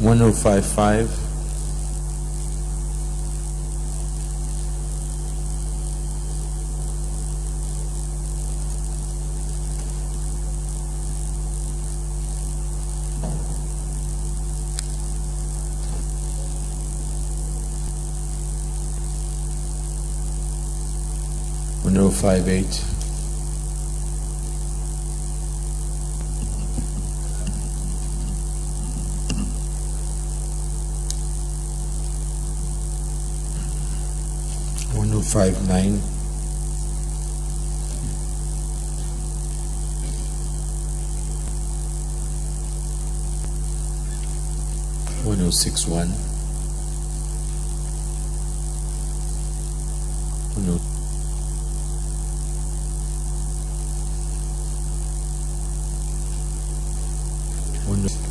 1055, 1058, 1059, 1061, 10.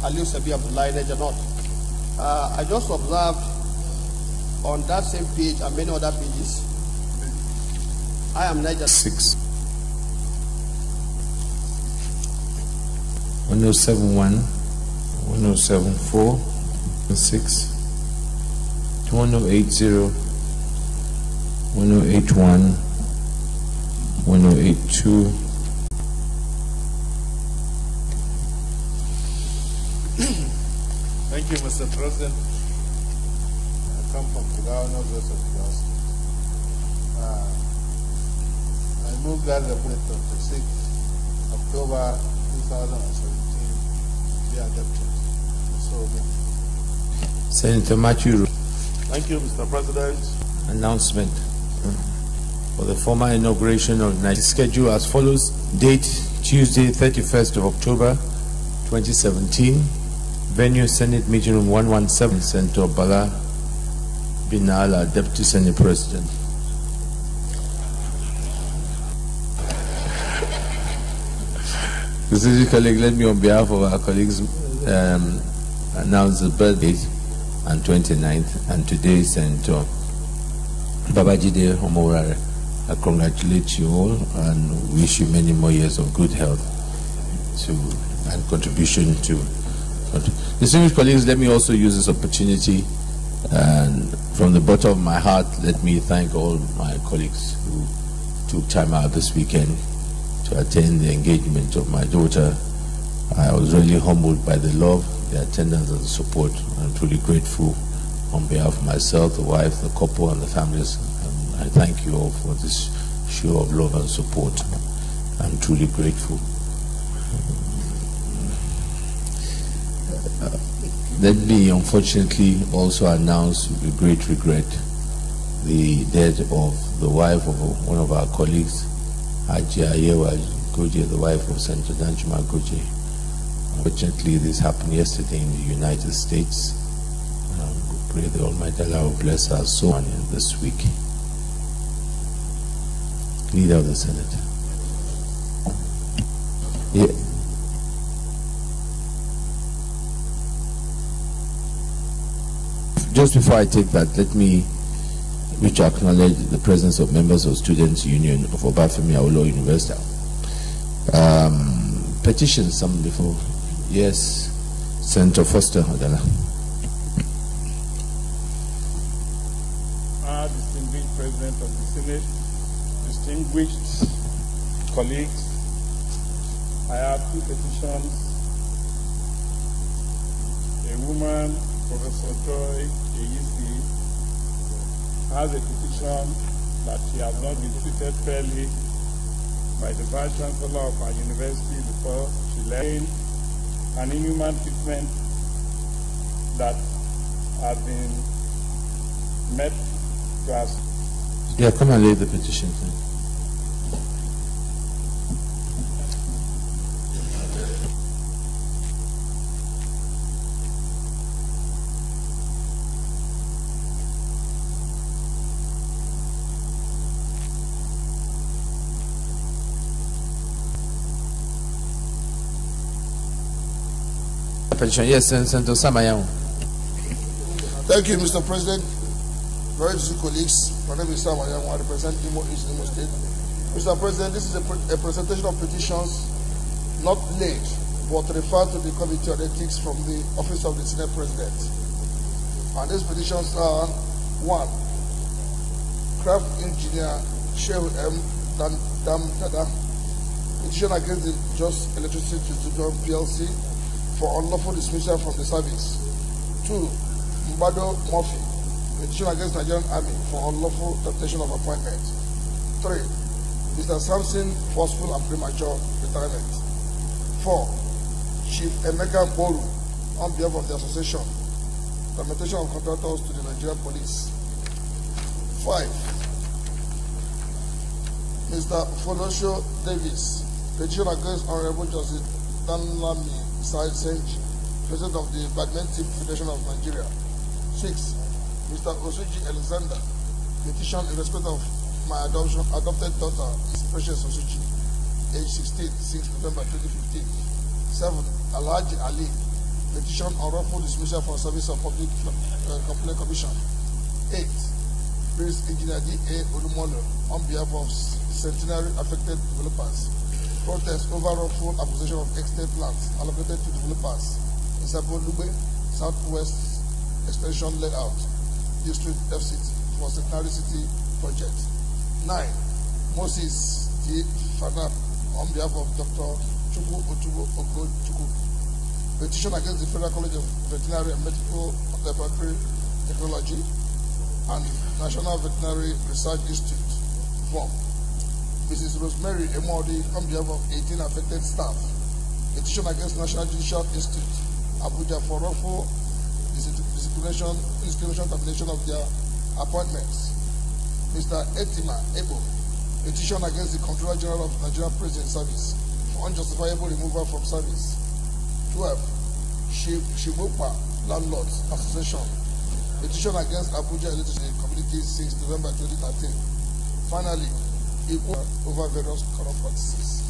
Aliu Sabi Abdullahi Nejanot. I just observed on that same page and many other pages, I am Niger 6, 1071, 1074, 6, 1080, 1081, 1082. Thank you, Mr. President. I come from Kugao, northwest of Kugao State. I move that the 26th October 2017 be adopted. So, Senator Matthew. thank you, Mr. President. Announcement for the formal inauguration of the schedule as follows. Date Tuesday, 31st of October 2017. Venue Senate Meeting Room 117, Senator Bala bin Ali, Deputy Senate President. Distinguished colleagues, let me on behalf of our colleagues announce the birthday and 29th, and today Senator Babajide Omorare. I congratulate you all and wish you many more years of good health and contribution to. Distinguished colleagues, let me also use this opportunity and from the bottom of my heart, let me thank all my colleagues who took time out this weekend to attend the engagement of my daughter. I was really humbled by the love, the attendance and the support. I'm truly grateful on behalf of myself, the wife, the couple and the families. And I thank you all for this show of love and support. I'm truly grateful. Let me unfortunately also announce with great regret the death of the wife of one of our colleagues, Haji Ayewa Goje, the wife of Senator Danjuma Goje. Unfortunately, this happened yesterday in the United States. We pray the Almighty Allah will bless our soul in this week. Leader of the Senate. Yeah. Just before I take that, let me acknowledge the presence of members of Students' Union of Obafemi Awolowo University. Petitions, some before. Yes, Senator Foster Odala. Distinguished President of the Senate, distinguished colleagues, I have two petitions. A woman, Professor Joy Eyisi, has a petition that she has not been treated fairly by the Vice Chancellor of our university before she left, an inhuman treatment that has been met to us. Yeah, come and lay the petition. Yes, Senator Samayang. Thank you, Mr. President. Very distinguished colleagues, my name is Samayang. I represent Imo East Imo State. Mr. President, this is a presentation of petitions not late, but referred to the Committee on Ethics from the Office of the Senate President. And these petitions are: 1. Craft Engineer Shehu M. Dada, petition against the Just Electricity Distribution PLC for unlawful dismissal from the service. 2. Mbado Murphy, petition against Nigerian Army for unlawful termination of appointment. 3. Mr. Samson, forceful and premature retirement. 4. Chief Emeka Boru, on behalf of the association, termination of contractors to the Nigerian police. 5. Mr. Folosho Davis, petition against Honorable Justice Danlami Senji, President of the Badminton Federation of Nigeria. 6. Mr. Osuji Alexander, petition in respect of my adopted daughter, Precious Osuji, age 16, since November 2015. 7. Alhaji Ali, petition on wrongful dismissal from service of public complaint commission. 8. Prince Engineer D.A. Olumolo, on behalf of centenary affected developers, protest over wrongful acquisition of estate lands allocated to developers in Sabo Lube, Southwest Extension Layout, District FCT for Centenary City Project. 9. Moses T. Fanap, on behalf of Dr. Chukwu Otubo Oko Chukwu, petition against the Federal College of Veterinary and Medical Laboratory Technology and National Veterinary Research Institute, form. Mrs. Rosemary Emodi, on behalf of 18 affected staff, petition against National Judicial Institute, Abuja, for wrongful discrimination, termination of their appointments. Mr. Etima Ebo, petition against the Comptroller General of Nigerian Prison Service for unjustifiable removal from service. 12. Shibopa Landlords Association, petition against Abuja Electricity Communities since November 2013. Finally, equal over various corrupt practices.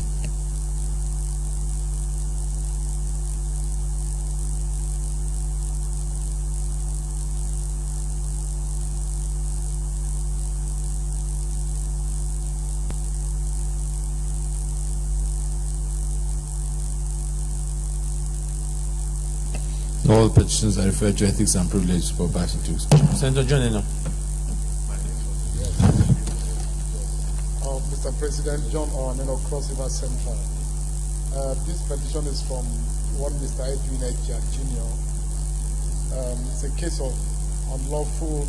All petitions are referred to ethics and privilege for back to Senator John Eno. Mr. President, John Owaneno, Cross River Central. This petition is from one Mr. Edwin Ejia Jr. It's a case of unlawful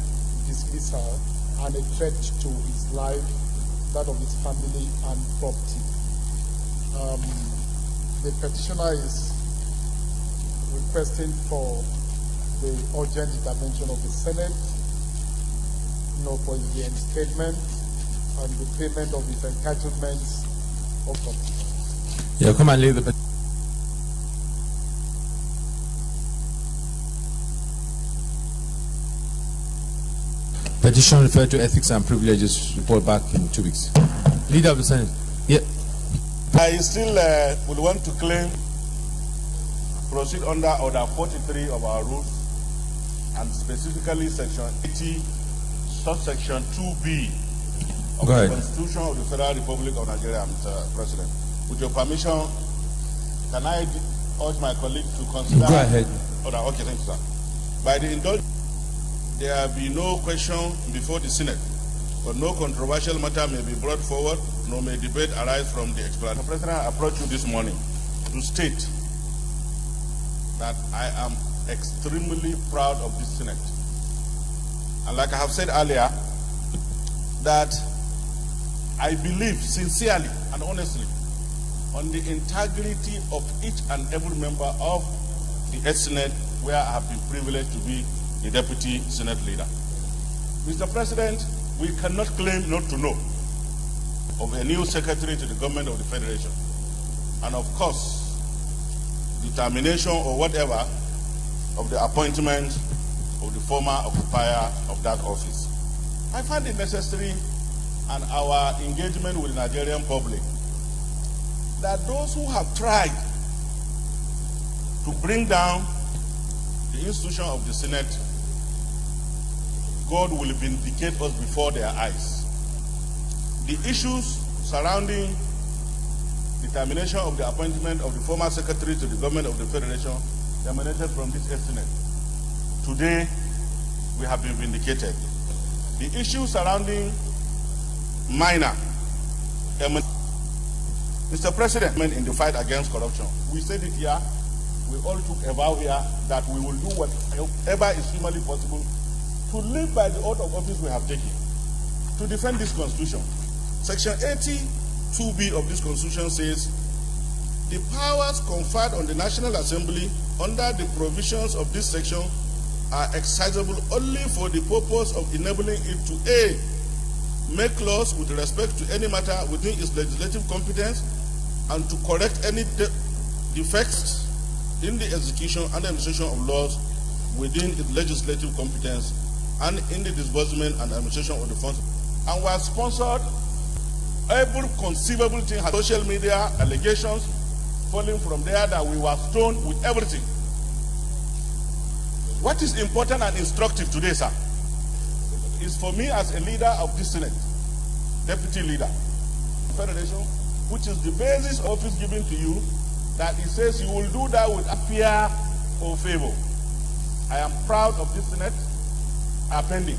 dismissal and a threat to his life, that of his family and property. The petitioner is requesting for the urgent intervention of the Senate, for his reinstatement and the payment of his entitlements of property. Yeah, come and leave the petition referred to ethics and privileges. Report back in 2 weeks. Leader of the Senate. Yeah. I still would want to claim, proceed under Order 43 of our rules, and specifically Section 80, subsection 2B of the Constitution of the Federal Republic of Nigeria, Mr. President. With your permission, can I urge my colleague to consider... Go ahead. Order. Okay, thank you, sir. By the indulgence, there will be no question before the Senate, but no controversial matter may be brought forward, nor may debate arise from the explanation. Mr. President, I approach you this morning to state that I am extremely proud of this Senate. And like I have said earlier, that I believe sincerely and honestly on the integrity of each and every member of the Senate, where I have been privileged to be the Deputy Senate Leader. Mr. President, we cannot claim not to know of a new Secretary to the Government of the Federation. And of course, determination or whatever of the appointment of the former occupier of that office. I find it necessary, and our engagement with the Nigerian public, that those who have tried to bring down the institution of the Senate, God will vindicate us before their eyes. The issues surrounding the termination of the appointment of the former secretary to the government of the Federation emanated from this estimate. Today, we have been vindicated. The issue surrounding minor Mr. President, in the fight against corruption, we said it here, we all took a vow here that we will do whatever is humanly possible to live by the oath of office we have taken, to defend this Constitution. Section 82B of this Constitution says, the powers conferred on the National Assembly under the provisions of this section are exercisable only for the purpose of enabling it to A, make laws with respect to any matter within its legislative competence, and to correct any defects in the execution and administration of laws within its legislative competence and in the disbursement and administration of the funds. And we have sponsored every conceivable thing, social media allegations falling from there that we were stoned with everything. What is important and instructive today, sir, is for me as a leader of this Senate, deputy leader, Federation, which is the basis of office given to you, that it says you will do that with fear or favor. I am proud of this Senate pending.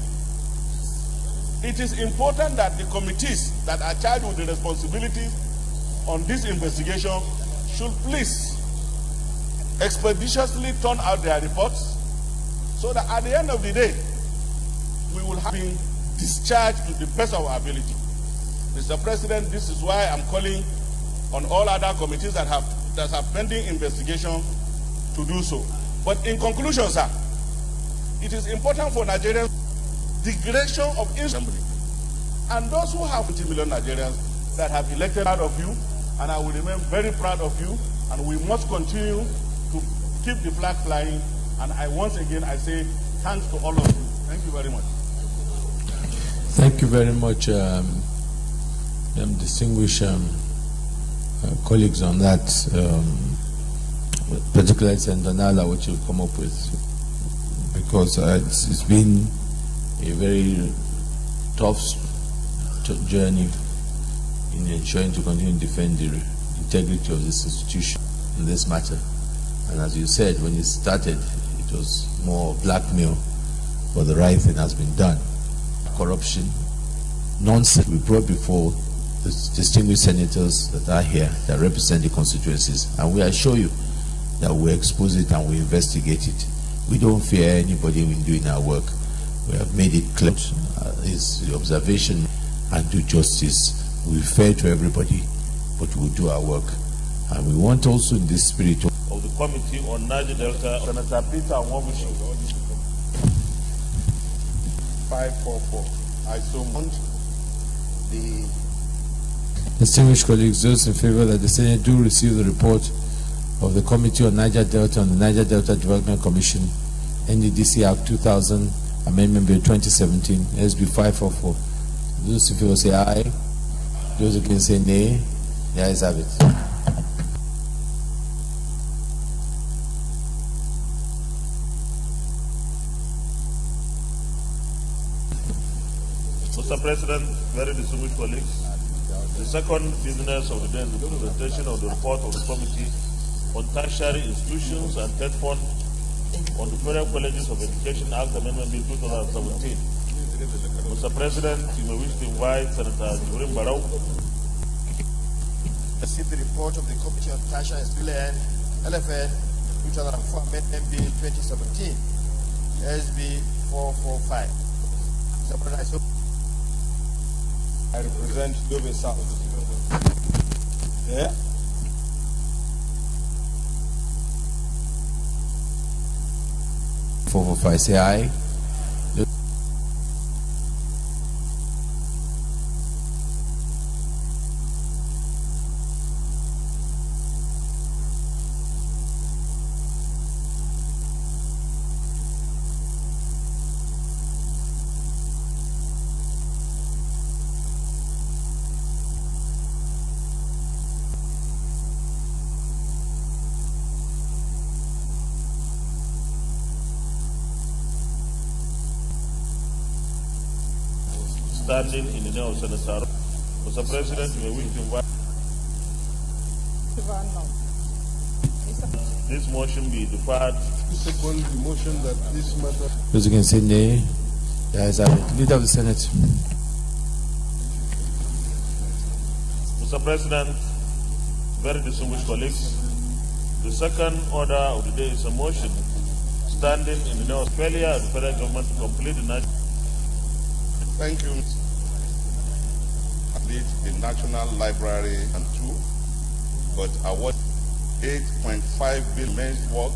It is important that the committees that are charged with the responsibilities on this investigation should please expeditiously turn out their reports so that at the end of the day, we will have been discharged to the best of our ability. Mr. President, this is why I'm calling on all other committees that have pending investigation to do so. But in conclusion, sir, it is important for Nigerians degradation of assembly. And those who have 20 million Nigerians that have elected out of you, and I will remain very proud of you, and we must continue to keep the flag flying. And once again, I say thanks to all of you. Thank you very much. Thank you very much, distinguished colleagues on that, particularly Senator Nala, which you've come up with, because it's been a very tough journey in ensuring to continue to defend the integrity of this institution in this matter. And as you said, when it started, it was more blackmail, but the right thing has been done. Corruption, nonsense, we brought before the distinguished senators that are here, that represent the constituencies, and we assure you that we expose it and we investigate it. We don't fear anybody in doing our work. We have made it clear, is the observation, and do justice. We fair to everybody, but we'll do our work. And we want also in this spirit of the Committee on Niger Delta, Senator Peter Nwabuchi. 544. I so want the distinguished colleagues, those in favor that the Senate do receive the report of the Committee on Niger Delta and the Niger Delta Development Commission, NDDC Act 2000, Amendment Bill 2017, SB 544. Those in favor say aye. Those against say nay. The ayes have it. Mr. President, very distinguished colleagues, the second business of the day is the presentation of the report of the Committee on Tertiary Institutions and Third Fund on the Federal Colleges of Education Act Amendment Bill 2017. Mr. President, you may wish to invite Senator Jurim Barau. Receive the report of the Committee on Tertiary Institutions LFN 2004 Amendment Bill 2017, SB 445. Mr. President, I represent Dove South. Yeah. Say aye. Standing in the name of Senator, Mr. President, you may wish to invite This motion be deferred. Second, the motion that this matter. Those against say nay. The ayes have it. Leader of the Senate. Mr. President, very distinguished colleagues, the second order of the day is a motion standing in the name of failure of the federal government to complete the national. Thank you. Lead the National Library and two, but award 8.5 billion men's work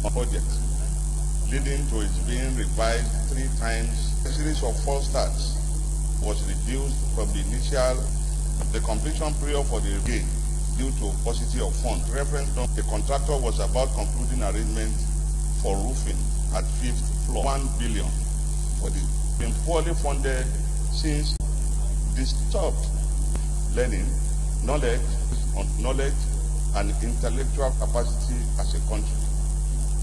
on project, leading to its being revised 3 times. A series of false starts was reduced from the initial. The completion period for the gain due to paucity of funds. Reference to the contractor was about concluding arrangement for roofing at 5th floor. 1 billion for the been poorly funded since disturbed learning, knowledge and intellectual capacity as a country.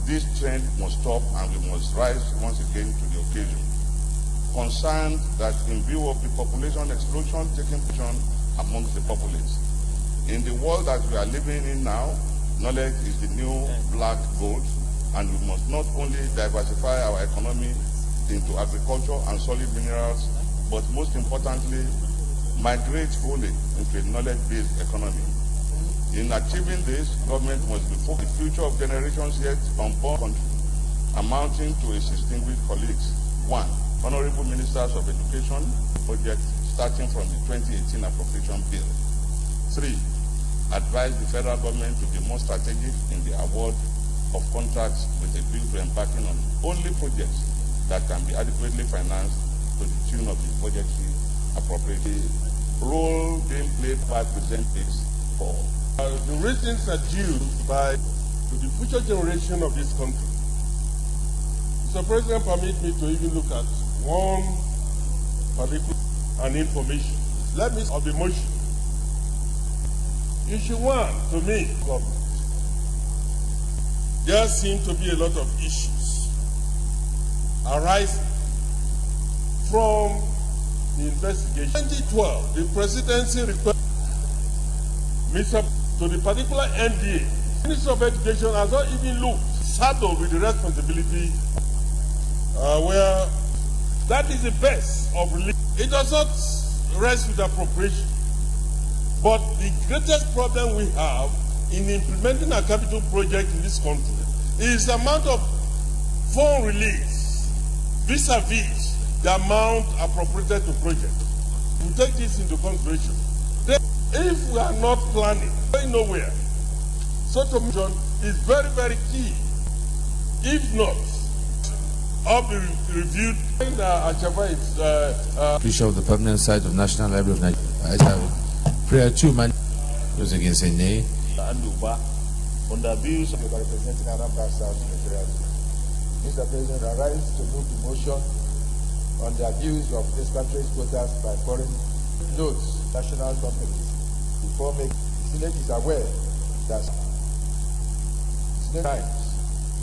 This trend must stop and we must rise once again to the occasion. Concerned that in view of the population explosion taking place amongst the populace, in the world that we are living in now, knowledge is the new black gold, and we must not only diversify our economy into agriculture and solid minerals, but most importantly, migrate fully into a knowledge-based economy. In achieving this, government must be focused on the future of generations yet unborn country, amounting to its distinguished colleagues. 1. Honorable Ministers of Education project starting from the 2018 appropriation bill. 3. Advise the federal government to be more strategic in the award of contracts with a view to embarking on only projects that can be adequately financed to the tune of the budgetary appropriation. Role being played by presenters for The ratings are due to the future generation of this country. Mr. President, permit me to even look at one particular information. Let me of the motion. Issue 1, to me, government. There seem to be a lot of issues arising from the investigation. 2012, the presidency requested to the particular NDA. The Ministry of Education has not even looked, saddled with the responsibility where that is the best of relief. It does not rest with appropriation. But the greatest problem we have in implementing a capital project in this country is the amount of fund release vis-a-vis the amount appropriated to project. We take this into consideration. Then, if we are not planning, going nowhere, such a mission is very, very key. If not, I'll be reviewed. Official of the permanent site of National Library of Nigeria. Prayer 2, man. Those against say nay. On the abuse of representing Anambra South Nigeria. Mr. President, I rise to move the motion on the abuse of expatriate quotas by foreign notes, national companies. Before making, the Senate is aware that times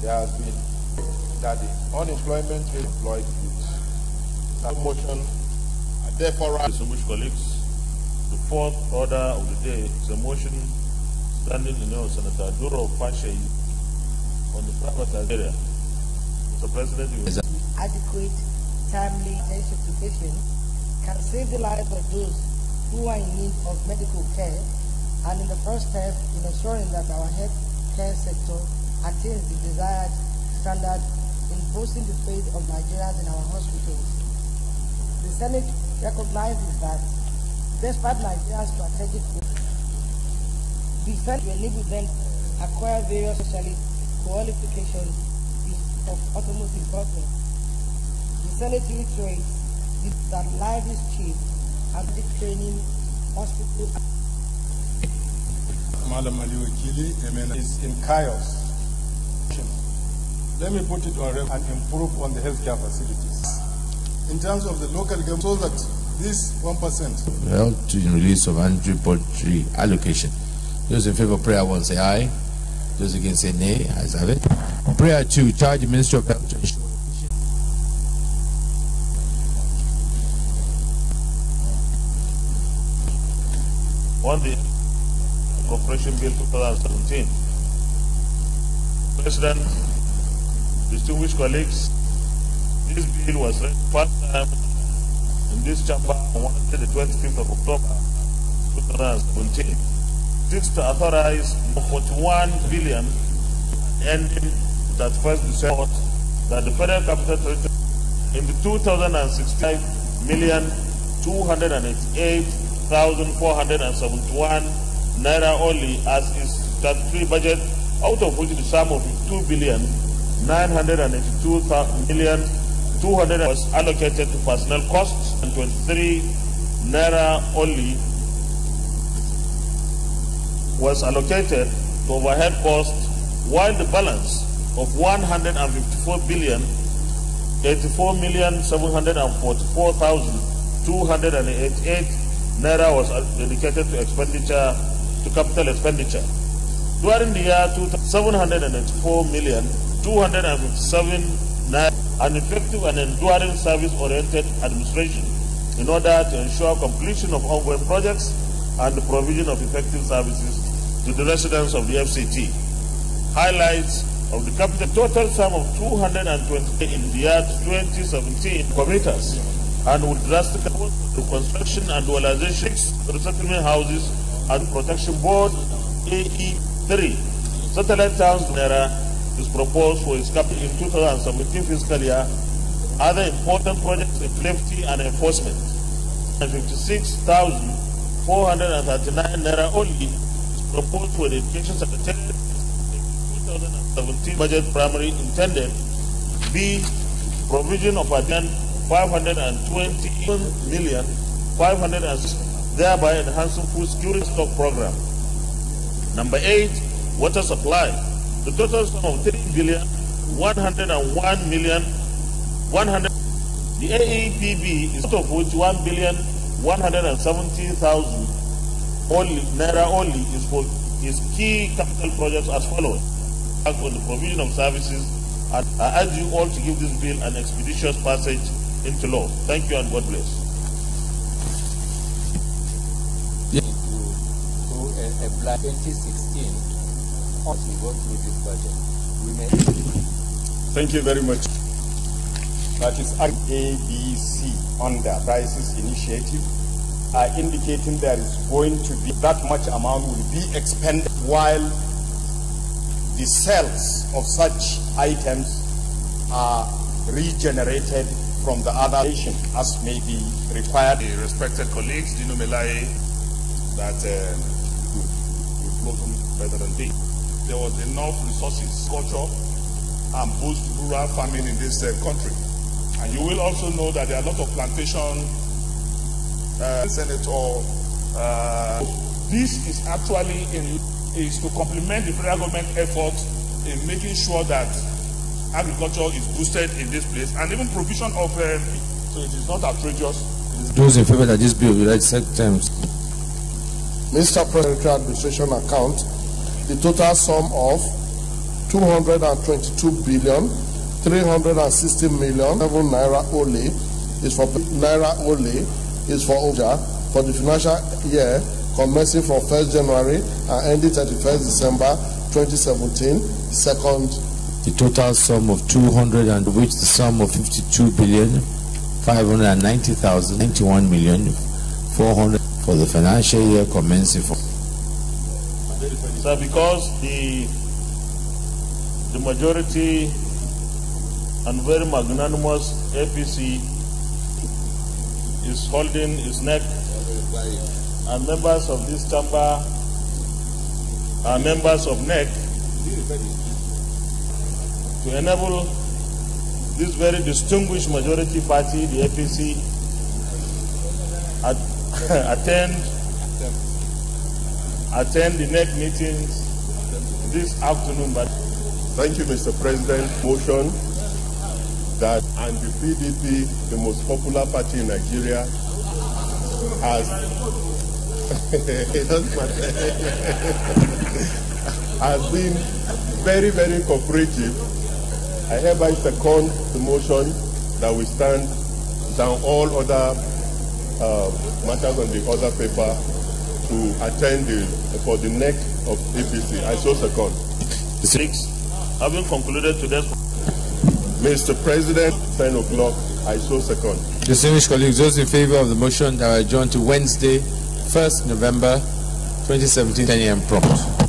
there has been that the unemployment rate employed youth. That motion, I therefore rise. Distinguished colleagues, the fourth order of the day is a motion standing in the name of Senator Duro Fashe on the privatized area. Mr. President, adequate, timely education can save the lives of those who are in need of medical care, and in the first step in ensuring that our health care sector attains the desired standard in boosting the faith of Nigerians in our hospitals. The Senate recognizes that despite Nigeria's strategic growth, the Senate will enable them to acquire various specialist qualifications of automotive government. The Senate reiterates that life is cheap and the training hospital. Madam Ali Wakili is in chaos. Let me put it on record and improve on the healthcare facilities. In terms of the local government, so that this 1% Well, to the release of Andrew Poultry allocation. Those in favor of prayer 1 say aye. Those against say nay. Ayes have it. Prayer 2, charge the Ministry of Health to ensure on the Corporation Bill 2017. President, distinguished colleagues, this bill was read first time in this chamber on Wednesday, the 25th of October 2017. This to authorize 41 billion ending that first December that the Federal Capital Territory in the 2065,288,471 naira only as is statutory budget, out of which the sum of 2,982,200,000 was allocated to personnel costs and 23 naira only was allocated to overhead costs, while the balance of 154 billion 84,744,288 naira was dedicated to expenditure, to capital expenditure. During the year 784,257 naira, an effective and enduring service-oriented administration in order to ensure completion of ongoing projects and the provision of effective services to the residents of the FCT. Highlights of the capital total sum of 220 in the year 2017 committers and would drastically the construction and dualization of resettlement houses and protection board AE3. Satellite towns Naira is proposed for its capital in 2017 fiscal year. Other important projects in safety and enforcement and 56,439 Naira only is proposed for the Education Secretariat 2017 budget primary intended B. Provision of additional 520,506, thereby enhancing food security stock program. Number 8, water supply. The total sum of 3,101,100,000. The AEPB is out of which 1,170,000 only Naira only is for its key capital projects as follows. On the provision of services, and I urge you all to give this bill an expeditious passage into law. Thank you and God bless. To apply 2016 as we go through this budget. Thank you very much. That is ABC on the crisis initiative are indicating there is going to be that much amount will be expended while the sales of such items are regenerated from the other nation as may be required. The respected colleagues, Dino Melai, that will blossom better than this. There was enough resources, culture, and boost rural farming in this country. And you will also know that there are a lot of plantation, Senator. This is actually is to complement the federal government efforts in making sure that agriculture is boosted in this place, and even provision of so it is not outrageous. Those in favor that this bill will write terms. Mr. President, Administration account, the total sum of 222,360,000,000 naira only is for OJA for the financial year commencing from 1st January and ending 31st December 2017. Second, the total sum of 200 and which the sum of 52,590,091,400 for the financial year commencing from. So because the majority and very magnanimous APC is holding its neck, and members of this chamber are members of NEC, to enable this very distinguished majority party, the APC, attend the NEC meetings this afternoon. But thank you, Mr. President. Motion that and the PDP, the most popular party in Nigeria, has has been very, very cooperative. I hereby second the motion that we stand down all other matters on the other paper to attend for the neck of APC. I so second. 6. Having concluded today's... Mr. President, 10 o'clock, I so second. Distinguished colleagues, those in favor of the motion that are adjourned to Wednesday, 1st November 2017, 10 a.m. prompt.